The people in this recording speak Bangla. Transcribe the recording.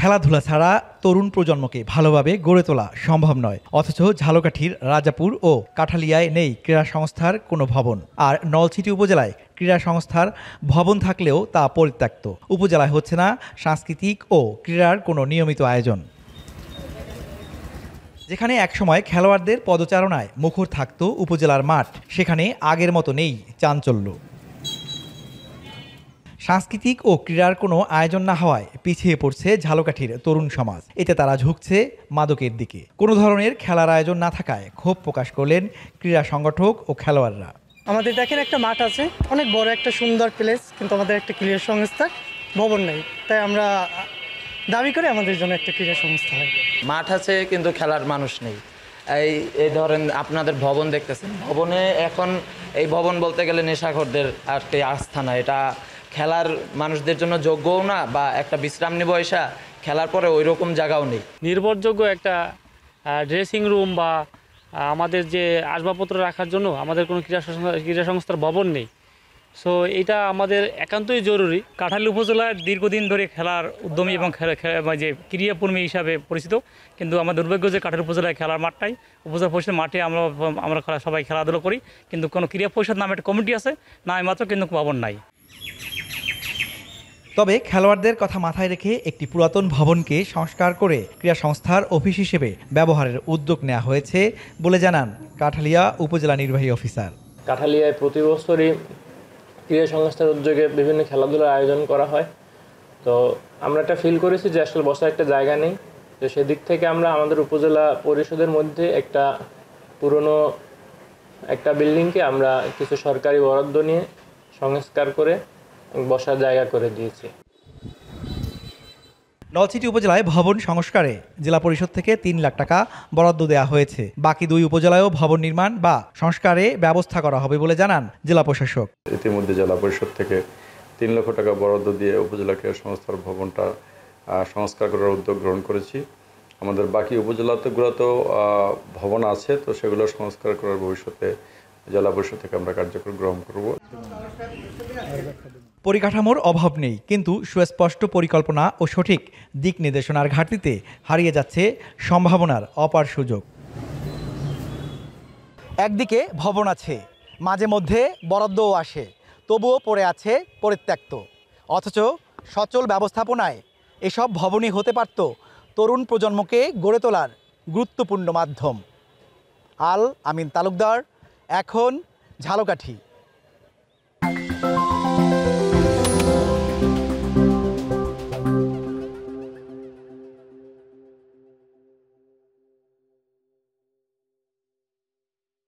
খেলাধুলা ছাড়া তরুণ প্রজন্মকে ভালোভাবে গড়ে তোলা সম্ভব নয়। অথচ ঝালকাঠির রাজাপুর ও কাঠালিয়ায় নেই ক্রীড়া সংস্থার কোনো ভবন। আর নলছিটি উপজেলায় ক্রীড়া সংস্থার ভবন থাকলেও তা পরিত্যক্ত। উপজেলায় হচ্ছে না সাংস্কৃতিক ও ক্রীড়ার কোনো নিয়মিত আয়োজন। যেখানে একসময় খেলোয়াড়দের পদচারণায় মুখর থাকত উপজেলার মাঠ, সেখানে আগের মতো নেই চাঞ্চল্য। সাংস্কৃতিক ও ক্রীড়ার কোনো আয়োজন না হওয়ায় পিছিয়ে পড়ছে ঝালকাঠির তরুণ সমাজ। এতে তারা ঝুঁকছে মাদকের দিকে। কোনো ধরনের খেলার আয়োজন না থাকায় ক্ষোভ প্রকাশ করলেন ক্রীড়া সংগঠক ও খেলোয়াড়রা। আমাদের দেখেন একটা মাঠ আছে, অনেক বড় একটা সুন্দর প্লেস, কিন্তু আমাদের একটা ক্রীড়া সংস্থার ভবন নেই। তাই আমরা দাবি করি আমাদের জন্য একটা ক্রীড়া সংস্থা হয়। মাঠ আছে কিন্তু খেলার মানুষ নেই। এই ধরেন আপনাদের ভবন দেখতেছেন, ভবনে এখন এই ভবন বলতে গেলে নেশাখোরদের একটি আস্থানা। এটা খেলার মানুষদের জন্য যোগ্যও না, বা একটা বিশ্রাম নিব এসা খেলার পরে ওই রকম জায়গাও নেই। নির্ভরযোগ্য একটা ড্রেসিং রুম বা আমাদের যে আসবাবপত্র রাখার জন্য আমাদের কোনো ক্রীড়া সংস্থার ভবন নেই। সো এটা আমাদের একান্তই জরুরি। কাঠালি উপজেলার দীর্ঘদিন ধরে খেলার উদ্যমী এবং যে ক্রীড়াপ্রেমী হিসাবে পরিচিত, কিন্তু আমার দুর্ভাগ্য যে কাঠালি উপজেলায় খেলার মাঠটাই উপজেলা পরিষদের মাঠে আমরা সবাই খেলাধুলো করি, কিন্তু কোনো ক্রীড়া পরিষদ নামে একটা কমিটি আছে না, মাত্র কিন্তু ভবন নাই। তবে খেলোয়াড়দের কথা মাথায় রেখে একটি পুরাতন ভবনকে সংস্কার করে ক্রীড়া সংস্থার অফিস হিসেবে ব্যবহারের উদ্যোগ নেওয়া হয়েছে বলে জানান কাঠালিয়া উপজেলা নির্বাহী অফিসার। কাঠালিয়ায় প্রতি বছরই ক্রীড়া সংস্থার উদ্যোগে বিভিন্ন খেলাধুলার আয়োজন করা হয়। তো আমরা একটা ফিল করেছি যে আসলে বসার একটা জায়গা নেই। তো সেদিক থেকে আমরা আমাদের উপজেলা পরিষদের মধ্যে একটা পুরনো একটা বিল্ডিংকে আমরা কিছু সরকারি বরাদ্দ নিয়ে সংস্কার করে বসার জায়গা করে দিয়েছি। নলছিটি উপজেলায় ভবন সংস্কারে জেলা পরিষদ থেকে ৩ লাখ টাকা বরাদ্দ দেওয়া হয়েছে। বাকি 2 উপজেলায়ও ভবন নির্মাণ বা সংস্কারে ব্যবস্থা করা হবে বলে জানান জেলা প্রশাসক। ইতিমধ্যে জেলা পরিষদ থেকে 3 লক্ষ টাকা বরাদ্দ দিয়ে উপজেলা ক্রীড়া সংস্থার ভবনটা সংস্কার করার উদ্যোগ গ্রহণ করেছি। আমাদের বাকি উপজেলাগুলোতেও ভবন আছে, তো সেগুলো সংস্কার করার ভবিষ্যতে জেলা পরিষদ থেকে আমরা কার্যক্রম গ্রহণ করব। পরিকাঠামোর অভাব নেই, কিন্তু সুস্পষ্ট পরিকল্পনা ও সঠিক দিক নির্দেশনার ঘাটতিতে হারিয়ে যাচ্ছে সম্ভাবনার অপার সুযোগ। একদিকে ভবন আছে, মাঝে মধ্যে বরাদ্দও আসে, তবুও পড়ে আছে পরিত্যক্ত। অথচ সচল ব্যবস্থাপনায় এসব ভবনই হতে পারত তরুণ প্রজন্মকে গড়ে তোলার গুরুত্বপূর্ণ মাধ্যম। আল আমিন তালুকদার, এখন ঝালকাঠি।